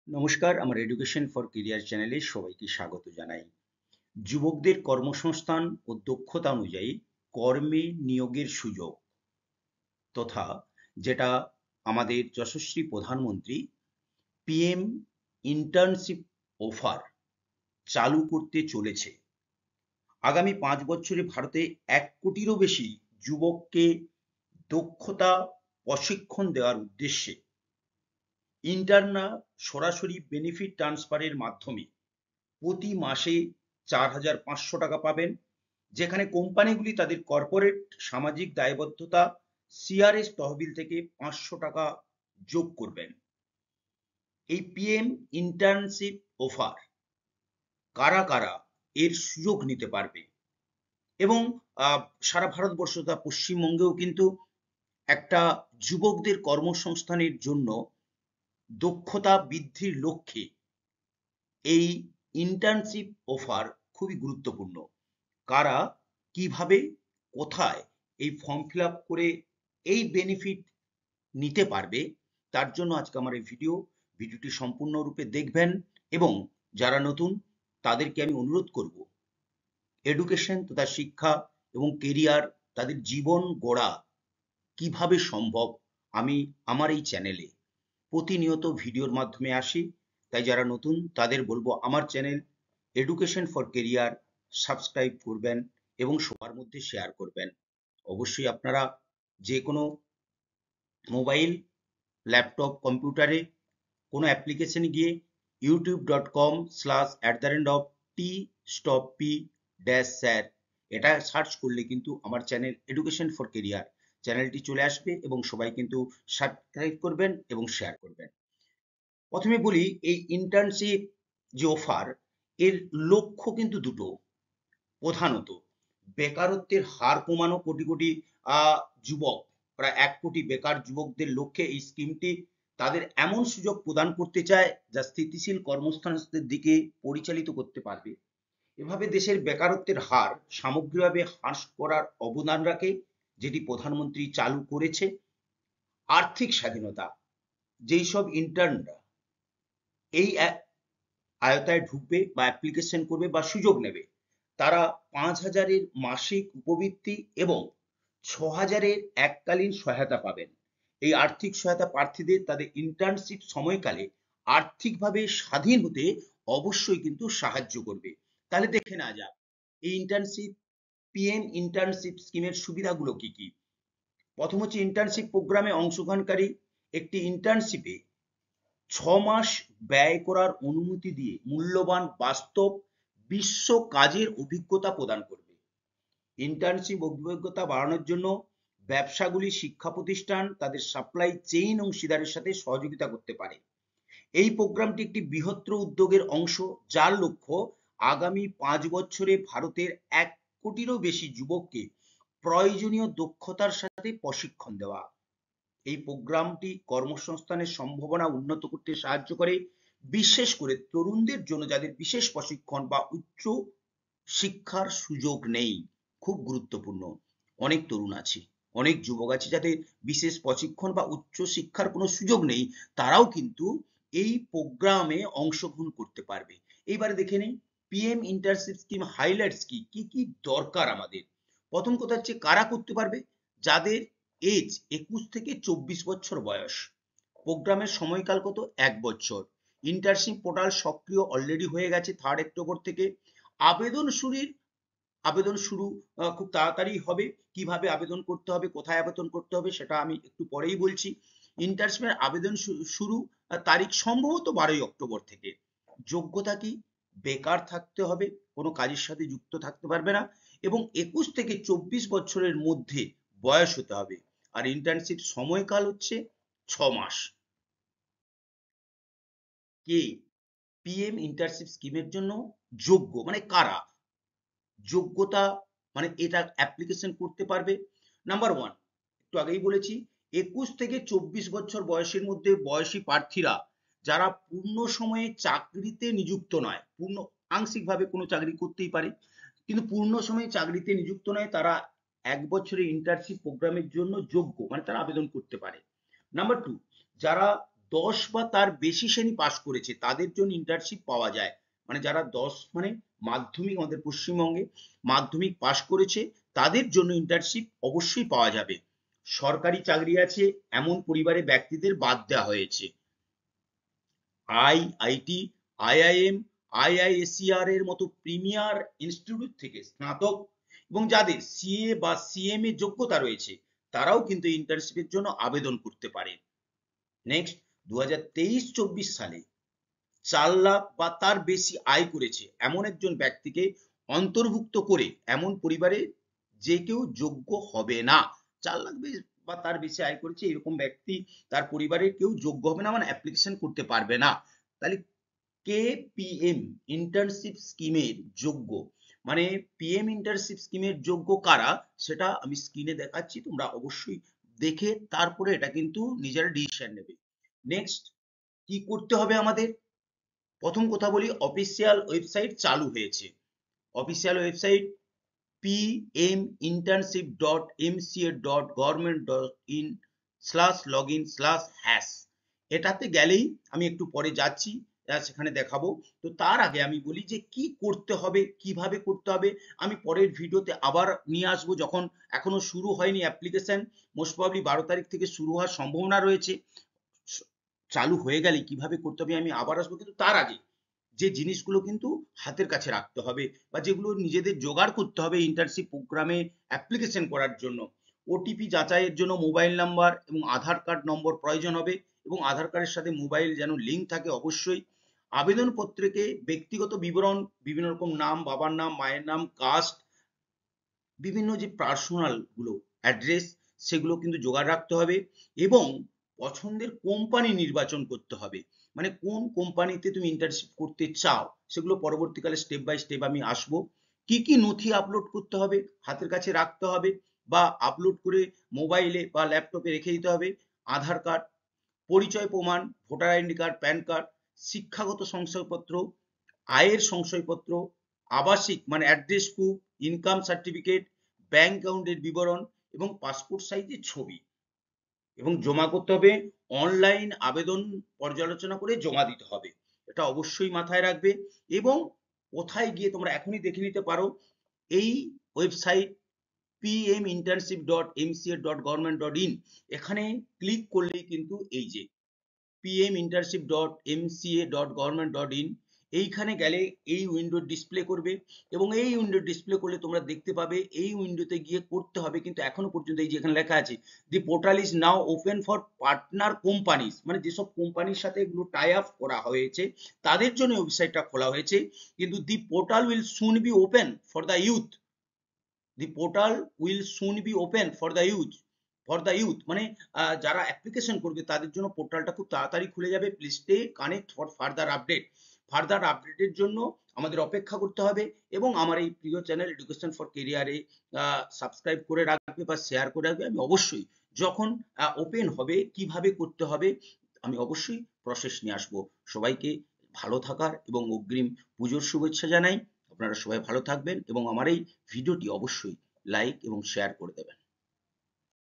নমস্কার, আমার education for career চ্যানেলে সবাইকে স্বাগত জানাই। যুবকদের কর্মসংস্থান ও দক্ষতা অনুযায়ী কর্মে নিয়োগের সুযোগ তথা যেটা আমাদের যশস্বী প্রধানমন্ত্রী পিএম ইন্টার্নশিপ অফার চালু করতে চলেছে। আগামী 5 বছরে ভারতে 1 কোটিরও বেশি যুবককে দক্ষতা প্রশিক্ষণ দেওয়ার উদ্দেশ্যে ইন্টার্নরা সরাসরি বেনিফিট ট্রান্সফারের মাধ্যমে প্রতি মাসে 4,500 টাকা পাবেন, যেখানে কোম্পানিগুলি তাদের কর্পোরেট সামাজিক দায়বদ্ধতা সিআরএস তহবিল থেকে 500 টাকা যোগ করবেন। এই পিএম ইন্টার্নশিপ অফার কারা কারা এর সুযোগ নিতে পারবে এবং সারা ভারতবর্ষ তথা পশ্চিমবঙ্গেও কিন্তু একটা যুবকদের কর্মসংস্থানের জন্য দক্ষতা বৃদ্ধির লক্ষ্যে এই ইন্টার্নশিপ অফার খুবই গুরুত্বপূর্ণ। কারা কিভাবে কোথায় এই ফর্ম ফিল আপ করে এই বেনিফিট নিতে পারবে, তার জন্য আজকে আমার এই ভিডিওটি সম্পূর্ণরূপে দেখবেন এবং যারা নতুন তাদেরকে আমি অনুরোধ করব এডুকেশন তথা শিক্ষা এবং কেরিয়ার তাদের জীবন গড়া কিভাবে সম্ভব আমি আমার এই চ্যানেলে প্রতিনিয়ত ভিডিওর মাধ্যমে আসি। তাই যারা নতুন তাদের বলবো আমার channel education for career subscribe করবেন এবং সবার মধ্যে শেয়ার করবেন। অবশ্যই আপনারা যে কোনো মোবাইল, ল্যাপটপ, কম্পিউটারে কোনো অ্যাপ্লিকেশনে গিয়ে youtube.com/@t-stop-p-sir এটা সার্চ করলে কিন্তু আমার চ্যানেল এডুকেশন ফর কেরিয়ার চ্যানেলটি চলে আসবে এবং সবাই কিন্তু সাবস্ক্রাইব করবেন এবং শেয়ার করবেন। প্রথমে বলি এই ইন্টার্নশিপ যে অফার এর লক্ষ্য কিন্তু দুটো। প্রধানত বেকারত্বের হার কমানো, কোটি কোটি যুবক, প্রায় 1 কোটি বেকার যুবকদের লক্ষ্যে এই স্কিমটি তাদের এমন সুযোগ প্রদান করতে চায় যা স্থিতিশীল কর্মসংস্থানের দিকে পরিচালিত করতে পারবে। এভাবে দেশের বেকারত্বের হার সামগ্রিকভাবে হ্রাস করার অবদান রাখে, যেটি প্রধানমন্ত্রী চালু করেছে। আর্থিক স্বাধীনতা, যেই সব ইন্টার্নরা এই আয়তায় ঢুকবে বা অ্যাপ্লিকেশন করবে বা সুযোগ নেবে, তারা 5,000-এর মাসিক উপবৃত্তি এবং 6,000-এর এককালীন সহায়তা পাবেন। এই আর্থিক সহায়তা প্রার্থীদের তাদের ইন্টার্নশিপ সময়কালে আর্থিকভাবে স্বাধীন হতে অবশ্যই কিন্তু সাহায্য করবে। তাহলে দেখে নেওয়া যাক এই ইন্টার্নশিপ পিএম ইন্টার্নশিপ স্কিমের সুবিধাগুলো কি কি। প্রথম হচ্ছে ইন্টার্নশিপ প্রোগ্রামে অংশগ্রহণকারী একটি ইন্টার্নশিপে 6 মাস ব্যয় করার অনুমতি দিয়ে মূল্যবান বাস্তব বিশ্ব কাজের অভিজ্ঞতা প্রদান করবে। ইন্টার্নশিপ অভিজ্ঞতা বাড়ানোর জন্য ব্যবসাগুলি শিক্ষা প্রতিষ্ঠান তাদের সাপ্লাই চেইন অংশীদারের সাথে সহযোগিতা করতে পারে। এই প্রোগ্রামটি একটি বৃহত্তর উদ্যোগের অংশ, যার লক্ষ্য আগামী 5 বছরে ভারতের 1 কোটিরও বেশি যুবককে প্রয়োজনীয় দক্ষতার সাথে প্রশিক্ষণ দেওয়া। এই প্রোগ্রামটি কর্মসংস্থানের সম্ভাবনা উন্নত করতে সাহায্য করে, বিশেষ করে তরুণদের জন্য যাদের বিশেষ প্রশিক্ষণ বা উচ্চ শিক্ষার সুযোগ নেই। খুব গুরুত্বপূর্ণ। অনেক তরুণ আছে, অনেক যুবক আছে যাদের বিশেষ প্রশিক্ষণ বা উচ্চ শিক্ষার কোনো সুযোগ নেই, তারাও কিন্তু এই প্রোগ্রামে অংশগ্রহণ করতে পারবে। এইবারে দেখে নিই পিএম ইন্টার্নশিপ স্কিম হাইলাইটস কি কি কি দরকার আমাদের। প্রথম কথা হচ্ছে কারা করতে পারবে, যাদের এজ 21 থেকে 24 বছর বয়স। প্রোগ্রামের সময়কাল কত, 1 বছর। ইন্টার্নশিপ পোর্টাল সক্রিয় অলরেডি হয়ে গেছে 3 অক্টোবর থেকে। আবেদন শুরু খুব তাড়াতাড়ি হবে। কিভাবে আবেদন করতে হবে, কোথায় আবেদন করতে হবে সেটা আমি একটু পরেই বলছি। ইন্টার্নশিপের আবেদন শুরু তারিখ সম্ভবত 12ই অক্টোবর থেকে। যোগ্যতা কি, বেকার থাকতে হবে, কোনো কাজের সাথে যুক্ত থাকতে পারবে না এবং 21 থেকে 24 বছরের মধ্যে বয়স হতে হবে। আর ইন্টার্নশিপ সময়কাল হচ্ছে 6 মাস। কে পিএম ইন্টার্নশিপ স্কিমের জন্য যোগ্য, মানে কারা যোগ্যতা, মানে এটা অ্যাপ্লিকেশন করতে পারবে। নাম্বার ওয়ান, একটু আগেই বলেছি 21 থেকে 24 বছর বয়সের মধ্যে বয়সী প্রার্থীরা যারা পূর্ণ সময়ে চাকরিতে নিযুক্ত নয়, পূর্ণ আংশিকভাবে কোনো চাকরি করতেই পারে কিন্তু পূর্ণ সময়ে চাকরিতে নিযুক্ত নয়, তারা 1 বছরের ইন্টার্নশিপ প্রোগ্রামের জন্য যোগ্য, মানে তারা আবেদন করতে পারে। নাম্বার টু, যারা 10 বা তার বেশি শ্রেণী পাশ করেছে তাদের জন্য ইন্টার্নশিপ পাওয়া যায়। মানে যারা 10 মানে মাধ্যমিক, আমাদের পশ্চিমবঙ্গে মাধ্যমিক পাশ করেছে তাদের জন্য ইন্টার্নশিপ অবশ্যই পাওয়া যাবে। সরকারি চাকরি আছে এমন পরিবারের ব্যক্তিদের বাদ দেওয়া হয়েছে। আইআইটি, আইআইএম, আইআইএসইআর এর মতো প্রিমিয়ার ইনস্টিটিউট থেকে স্নাতক এবং যাদের সিএ বা সিএম এ যোগ্যতা রয়েছে তারাও কিন্তু ইন্টার্নশিপের জন্য আবেদন করতে পারে। নেক্সট, 2023-24 সালে 4 লাখ বা তার বেশি আয় করেছে এমন একজন ব্যক্তিকে অন্তর্ভুক্ত করে এমন পরিবারে যে কেউ যোগ্য হবে না। 4 লাখ বা তার বেশি আয় করেছে এরকম ব্যক্তি তার পরিবারের কেউ যোগ্য হবে না, মানে অ্যাপ্লিকেশন করতে পারবে না। তাহলে কেপিএম ইন্টার্নশিপ স্কিমের যোগ্য, মানে পিএম ইন্টার্নশিপ স্কিমের যোগ্য কারা সেটা আমি স্ক্রিনে দেখাচ্ছি, তোমরা অবশ্যই দেখে তারপরে এটা কিন্তু নিজেরা ডিসিশন নেবে। নেক্সট, কি করতে হবে আমাদের? প্রথম কথা বলি, অফিসিয়াল ওয়েবসাইট চালু হয়েছে। অফিসিয়াল ওয়েবসাইট pminternship.mca.government.in/login/hash, এটাতে গেলেই আমি একটু পরে যাচ্ছি, সেখানে দেখাবো। তো তার আগে আমি বলি যে কি করতে হবে, কিভাবে করতে হবে আমি পরের ভিডিওতে আবার নিয়ে আসবো, যখন এখনো শুরু হয়নি অ্যাপ্লিকেশন, মোস্ট প্রবাবলি 12 তারিখ থেকে শুরু হওয়ার সম্ভাবনা রয়েছে। চালু হয়ে গেলে কিভাবে করতে হবে আমি আবার আসবো, কিন্তু তার আগে যে জিনিসগুলো কিন্তু হাতের কাছে রাখতে হবে বা যেগুলো নিজেদের জোগাড় করতে হবে ইন্টার্নশিপ প্রোগ্রামে অ্যাপ্লিকেশন করার জন্য। ওটিপি যাচাইয়ের জন্য মোবাইল নাম্বার এবং আধার কার্ড নম্বর প্রয়োজন হবে এবং আধার কার্ডের সাথে মোবাইল যেন লিঙ্ক থাকে অবশ্যই। আবেদনপত্রকে ব্যক্তিগত বিবরণ, বিভিন্ন রকম নাম, বাবার নাম, মায়ের নাম, কাস্ট, বিভিন্ন যে পার্সোনাল গুলো, অ্যাড্রেস, সেগুলো কিন্তু জোগাড় রাখতে হবে এবং পছন্দের কোম্পানি নির্বাচন করতে হবে। মানে কোন কোম্পানিতে তুমি ইন্টার্নশিপ করতে চাও সেগুলো পরবর্তীকালে স্টেপ বাই স্টেপ আমি আসবো। কি কি নথি আপলোড করতে হবে হাতের কাছে রাখতে হবে বা আপলোড করে মোবাইলে বা ল্যাপটপে রেখে দিতে হবে: আধার কার্ড, পরিচয় প্রমাণ, voter ID card, pan card, শিক্ষাগত শংসাপত্র, আয়ের শংসাপত্র, আবাসিক মানে address proof, income certificate, bank অ্যাকাউন্টের বিবরণ এবং পাসপোর্ট সাইজের ছবি, এবং জমা করতে হবে অনলাইন আবেদন পর্যালোচনা করে জমা দিতে হবে। এটা অবশ্যই মাথায় রাখবে। এবং কোথায় গিয়ে তোমরা এখনই দেখে নিতে পারো, এই ওয়েবসাইট pminternship.mca.government.in, এখানে ক্লিক করলেই কিন্তু এই যে pminternship.mca.government.in, এইখানে গেলে এই উইন্ডো ডিসপ্লে করবে এবং এই উইন্ডো ডিসপ্লে করলে তোমরা দেখতে পাবে এই উইন্ডোতে গিয়ে করতে হবে। কিন্তু এখনো পর্যন্ত এই যে এখানে লেখা আছে the portal is now open for partner companies, মানে যেসব কোম্পানির সাথে এগুলো টাই আপ করা হয়েছে তাদের জন্য ওয়েবসাইটটা খোলা হয়েছে। কিন্তু the portal will soon be open for the youth, the portal will soon be open for the youth, মানে যারা অ্যাপ্লিকেশন করবে তাদের জন্য পোর্টালটা খুব তাড়াতাড়ি খুলে যাবে। Please stay connect for further update. Further আপডেটের জন্য আমাদের অপেক্ষা করতে হবে এবং আমার এই প্রিয় চ্যানেল এডুকেশন ফর কেরিয়ারে সাবস্ক্রাইব করে রাখবে বা শেয়ার করে রাখবে। আমি অবশ্যই যখন ওপেন হবে কিভাবে করতে হবে আমি অবশ্যই প্রসেস নিয়ে আসবো। সবাইকে ভালো থাকার এবং অগ্রিম পুজোর শুভেচ্ছা জানাই। আপনারা সবাই ভালো থাকবেন এবং আমার এই ভিডিওটি অবশ্যই লাইক এবং শেয়ার করে দেবেন।